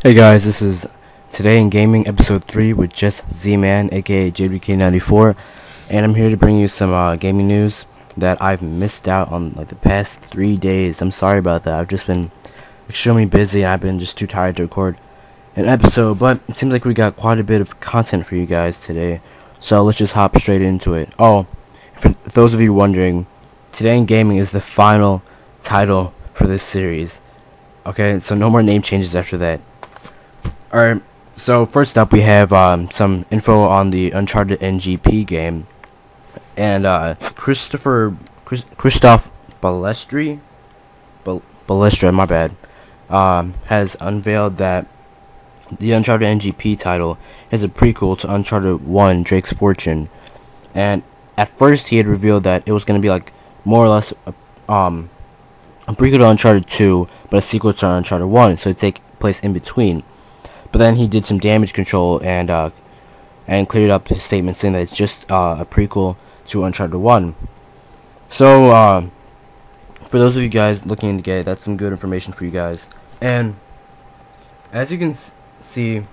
Hey guys, this is Today in Gaming episode 3 with just Z-Man, aka JBK94, and I'm here to bring you some gaming news that I've missed out on like the past 3 days. I'm sorry about that. I've just been extremely busy and I've been just too tired to record an episode, but it seems like we got quite a bit of content for you guys today, so let's just hop straight into it. Oh, for those of you wondering, Today in Gaming is the final title for this series. Okay, so no more name changes after that. Alright, so first up we have some info on the Uncharted NGP game, and Christoph Balestri, my bad, has unveiled that the Uncharted NGP title is a prequel to Uncharted 1 Drake's Fortune, and at first he had revealed that it was going to be like more or less a prequel to Uncharted 2, but a sequel to Uncharted 1, so it'd take place in between. But then he did some damage control and cleared up his statement saying that it's just a prequel to Uncharted 1. So for those of you guys looking to get it, that's some good information for you guys. And as you can see,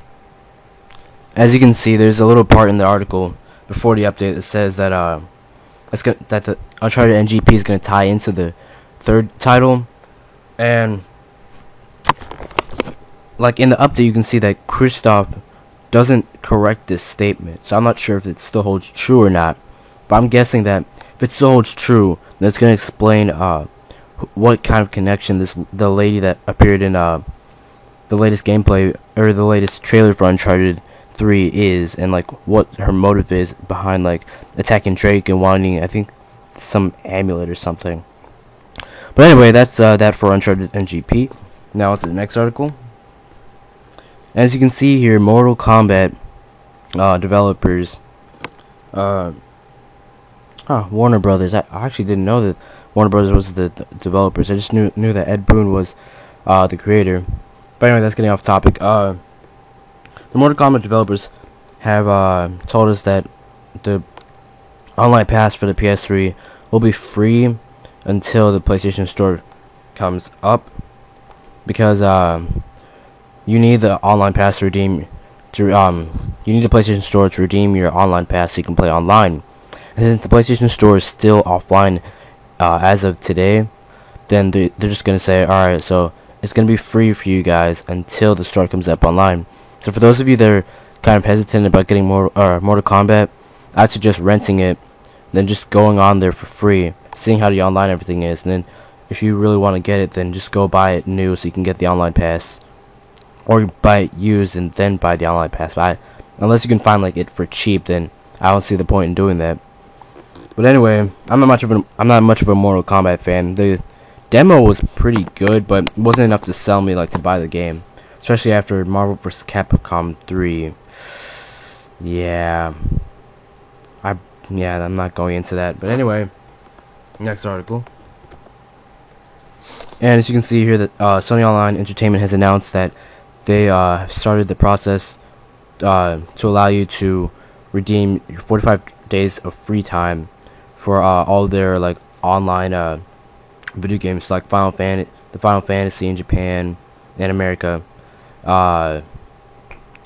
there's a little part in the article before the update that says that that the Uncharted NGP is going to tie into the third title, and like in the update you can see that Christoph doesn't correct this statement, so I'm not sure if it still holds true or not, but I'm guessing that if it still holds true, then it's going to explain what kind of connection the lady that appeared in the latest gameplay or the latest trailer for Uncharted 3 is, and like what her motive is behind like attacking Drake and wanting, I think, some amulet or something. But anyway, that's that for Uncharted NGP. Now on to the next article. As you can see here, Mortal Kombat developers, Warner Brothers. I actually didn't know that Warner Brothers was the developers. I just knew that Ed Boon was the creator. But anyway, that's getting off topic. The Mortal Kombat developers have told us that the online pass for the PS3 will be free until the PlayStation Store comes up, because you need the online pass to redeem you need the PlayStation Store to redeem your online pass so you can play online. And since the PlayStation Store is still offline as of today, then they're just gonna say, alright, so it's gonna be free for you guys until the store comes up online. So for those of you that are kind of hesitant about getting Mortal Kombat, I'd suggest renting it, then just going on there for free, seeing how the online everything is, and then if you really want to get it, then just go buy it new so you can get the online pass, or buy it used and then buy the online pass. But unless you can find like it for cheap, then I don't see the point in doing that. But anyway, I'm not much of a Mortal Kombat fan. The demo was pretty good, but it wasn't enough to sell me like to buy the game, especially after Marvel vs. Capcom 3. Yeah, I'm not going into that. But anyway, next article. And as you can see here, that Sony Online Entertainment has announced that they started the process to allow you to redeem your 45 days of free time for all their like online video games, like Final Fantasy in Japan and America, and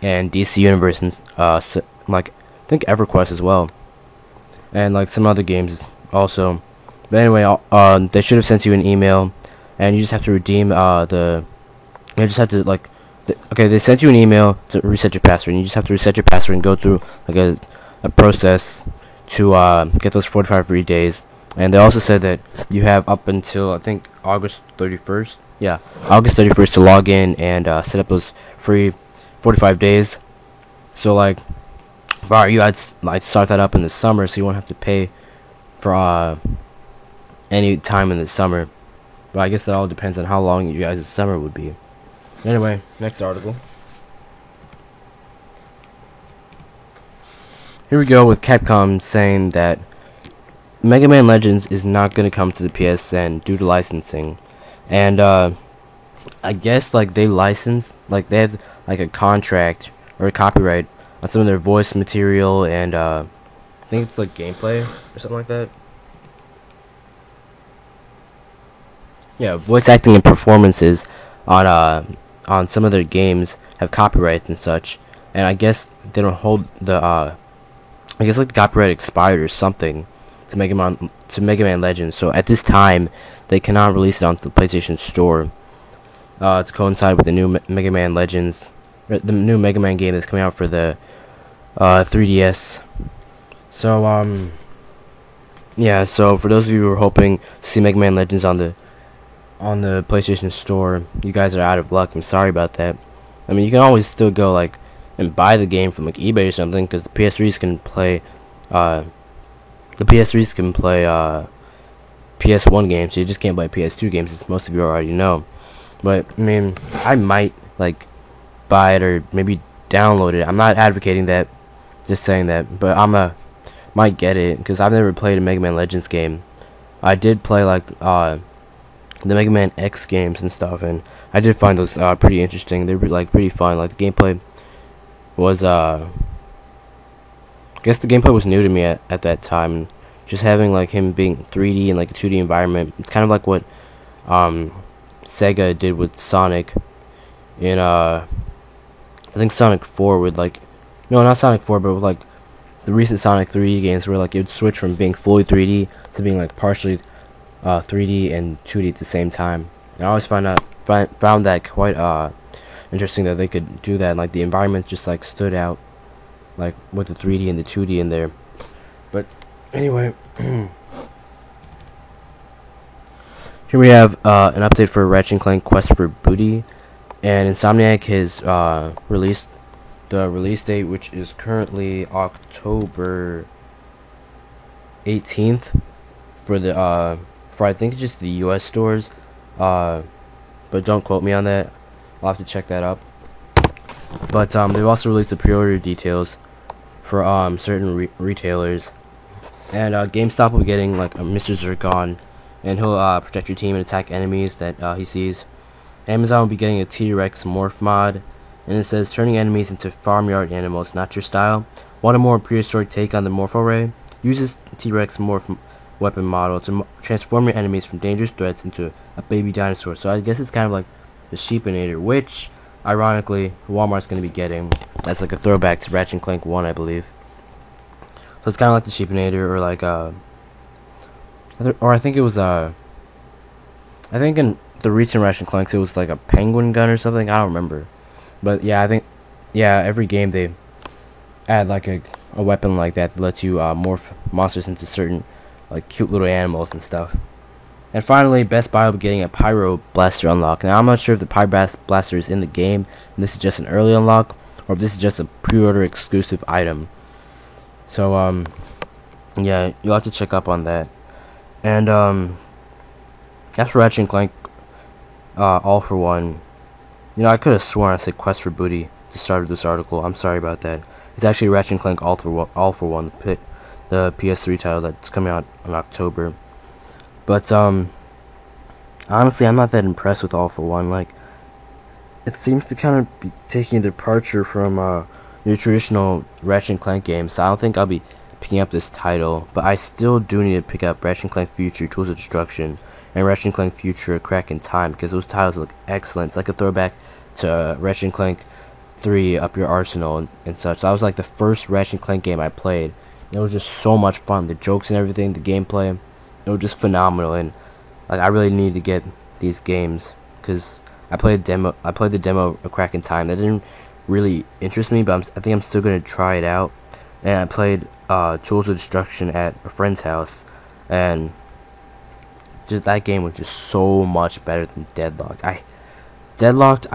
DC Universe, and like I think EverQuest as well, and like some other games also. But anyway, they should have sent you an email, and you just have to redeem you just have to like. Okay, they sent you an email to reset your password, and you just have to reset your password and go through like a process to get those 45 free days. And they also said that you have up until I think August 31st. Yeah, August 31st to log in and set up those free 45 days. So like, if I were you, I'd start that up in the summer, so you won't have to pay for any time in the summer. But I guess that all depends on how long you guys' summer would be. Anyway, next article. Here we go with Capcom saying that Mega Man Legends is not going to come to the PSN due to licensing. And I guess like they like they have like a contract or a copyright on some of their voice material, and I think it's like gameplay or something like that. Yeah, voice acting and performances on on some of their games have copyrights and such, and I guess they don't hold the I guess like the copyright expired or something to Mega Man Legends. So at this time, they cannot release it onto the PlayStation Store to coincide with the new Mega Man Legends, the new Mega Man game that's coming out for the 3DS. So yeah. So for those of you who are hoping to see Mega Man Legends on the PlayStation Store, you guys are out of luck. I'm sorry about that. I mean, you can always still go like and buy the game from like eBay or something, because the PS3s can play PS1 games. So you just can't play PS2 games, as most of you already know. But I mean, I might like buy it or maybe download it. I'm not advocating that, just saying that. But might get it, because I've never played a Mega Man Legends game. I did play like the Mega Man X games and stuff, and I did find those pretty interesting. They were like pretty fun. Like the gameplay was I guess the gameplay was new to me at that time. Just having like him being 3D and like a 2D environment. It's kind of like what Sega did with Sonic in I think Sonic 4 with like, no, not Sonic 4, but with like the recent Sonic 3D games, where like it would switch from being fully 3D to being like partially 3D and 2D at the same time. And I always found that quite interesting that they could do that. Like the environment just like stood out, like with the 3D and the 2D in there. But anyway, here we have an update for Ratchet & Clank Quest for Booty, and Insomniac has released the release date, which is currently October 18th for the for I think just the US stores, but don't quote me on that. I'll have to check that up. But they've also released the pre-order details for certain retailers, and GameStop will be getting like a Mr. Zurkon, and he'll protect your team and attack enemies that he sees. Amazon will be getting a T-Rex morph mod, and it says turning enemies into farmyard animals, not your style. Want a more prehistoric take on the morph array? Use this T-Rex morph weapon model to transform your enemies from dangerous threats into a baby dinosaur. So I guess it's kind of like the Sheepinator, which ironically Walmart's going to be getting. That's like a throwback to Ratchet & Clank 1, I believe. So it's kind of like the Sheepinator, or like or I think it was I think in the recent Ratchet & Clanks it was like a penguin gun or something. I don't remember, but yeah, I think every game they add like a weapon like that lets you morph monsters into certain like cute little animals and stuff. And finally, Best Buy will be getting a Pyro Blaster unlock. Now I'm not sure if the Pyro Blaster is in the game and this is just an early unlock, or if this is just a pre-order exclusive item. So yeah, you'll have to check up on that. And as for Ratchet & Clank All For One, you know, I could have sworn I said Quest for Booty to start this article. I'm sorry about that. It's actually Ratchet & Clank All For One, the PS3 title that's coming out in October. But honestly, I'm not that impressed with All For One. Like, it seems to kind of be taking a departure from your traditional Ratchet & Clank games. So I don't think I'll be picking up this title, but I still do need to pick up Ratchet & Clank Future Tools of Destruction and Ratchet & Clank Future A Crack in Time, because those titles look excellent. It's like a throwback to Ratchet & Clank 3 Up Your Arsenal and such. So that was like the first Ratchet & Clank game I played. It was just so much fun. The jokes and everything, the gameplay, it was just phenomenal. And like, I really need to get these games, because I played the demo A Crack in Time. That didn't really interest me, but I think I'm still gonna try it out. And I played Tools of Destruction at a friend's house, and just that game was just so much better than Deadlocked. I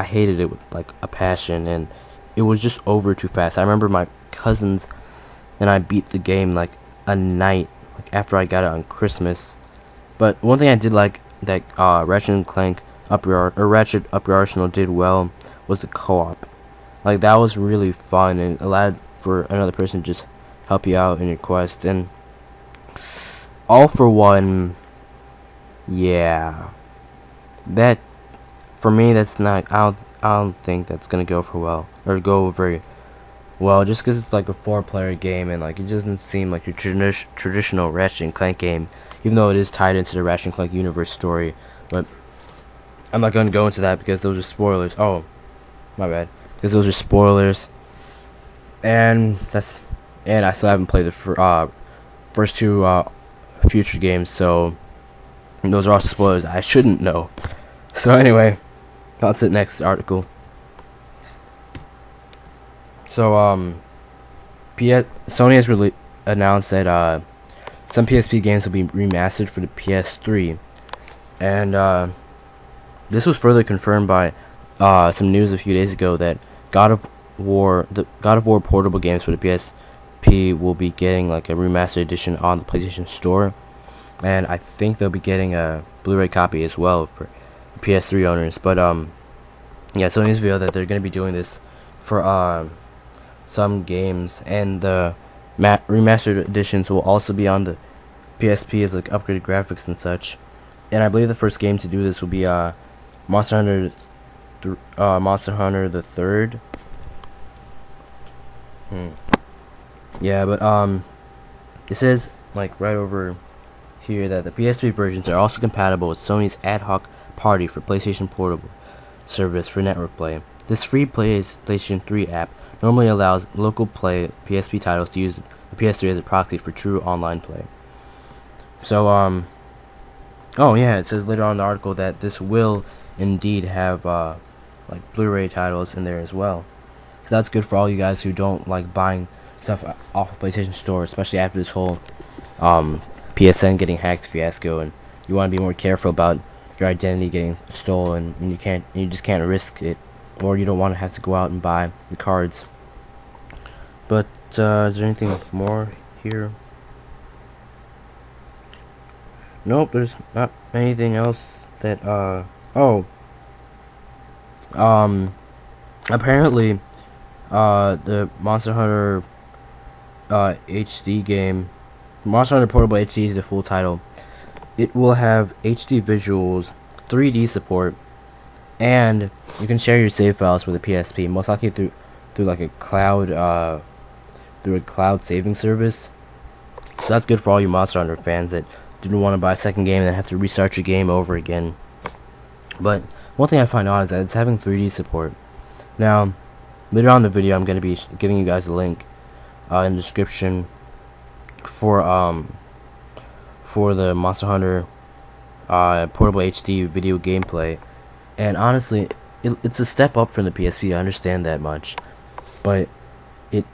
hated it with like a passion, and it was just over too fast. I remember my cousins and I beat the game like a night, like after I got it on Christmas. But one thing I did like that Ratchet & Clank Ratchet Up Your Arsenal did well was the co-op. Like, that was really fun and allowed for another person to just help you out in your quest. And All For One, yeah, that for me, that's not. I don't think that's gonna go very well, just because it's like a 4-player game, and like it doesn't seem like your traditional Ratchet & Clank game, even though it is tied into the Ratchet & Clank universe story. But I'm not gonna go into that because those are spoilers. Oh, my bad, because those are spoilers. And I still haven't played the first two future games, so those are also spoilers I shouldn't know. So anyway, that's it. Next article. So Sony has announced that some PSP games will be remastered for the PS3, and this was further confirmed by some news a few days ago that the God of War portable games for the PSP will be getting like a remastered edition on the PlayStation Store, and I think they'll be getting a Blu-ray copy as well for PS3 owners. But yeah, Sony's revealed that they're going to be doing this for some games, and the remastered editions will also be on the PSP as like upgraded graphics and such. And I believe the first game to do this will be Monster Hunter the Third. Yeah, but it says like right over here that the PS3 versions are also compatible with Sony's Ad Hoc Party for PlayStation Portable service for network play. This free PlayStation 3 app normally allows local play PSP titles to use the PS3 as a proxy for true online play. So oh yeah, it says later on in the article that this will indeed have like Blu-ray titles in there as well. So that's good for all you guys who don't like buying stuff off of PlayStation Store, especially after this whole PSN getting hacked fiasco, and you want to be more careful about your identity getting stolen, and you just can't risk it, or you don't want to have to go out and buy the cards. But is there anything more here? Nope, there's not anything else that apparently the Monster Hunter HD game, Monster Hunter Portable HD is the full title. It will have HD visuals, 3D support, and you can share your save files with the PSP, most likely through like a cloud saving service. So that's good for all you Monster Hunter fans that didn't want to buy a second game and then have to restart your game over again. But one thing I find odd is that it's having 3D support. Now, later on in the video, I'm going to be giving you guys a link in the description for the Monster Hunter Portable HD video gameplay. And honestly, it's a step up from the PSP. I understand that much, but it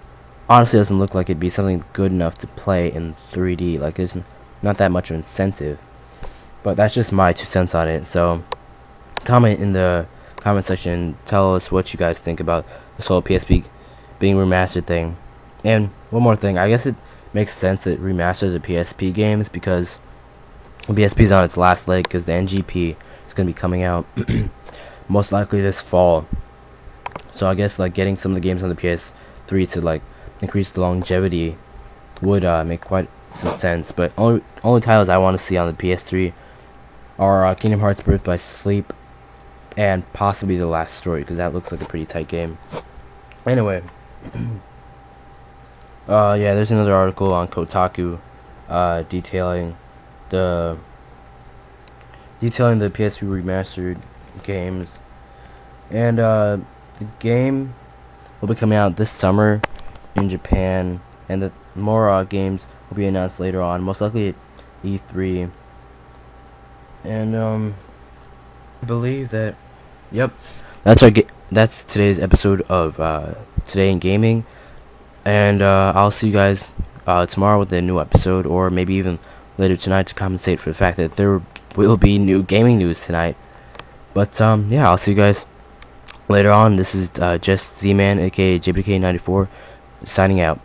honestly doesn't look like it'd be something good enough to play in 3D. Like, there's not that much of incentive. But that's just my 2 cents on it. So comment in the comment section, tell us what you guys think about this whole PSP being remastered thing. And one more thing, I guess it makes sense to remaster the PSP games because the PSP is on its last leg, because the NGP is going to be coming out most likely this fall. So I guess like getting some of the games on the PS3 to like increase the longevity would make quite some sense. But only titles I want to see on the PS3 are Kingdom Hearts Birth by Sleep and possibly The Last Story, because that looks like a pretty tight game. Anyway, yeah, there's another article on Kotaku detailing the PSP remastered games, and the game will be coming out this summer in Japan, and the more games will be announced later on, most likely at E3. And I believe that, yep, that's today's episode of Today in Gaming, and I'll see you guys tomorrow with a new episode, or maybe even later tonight, to compensate for the fact that there will be new gaming news tonight. But yeah, I'll see you guys later on. This is just Z-Man, aka JBK94, signing out.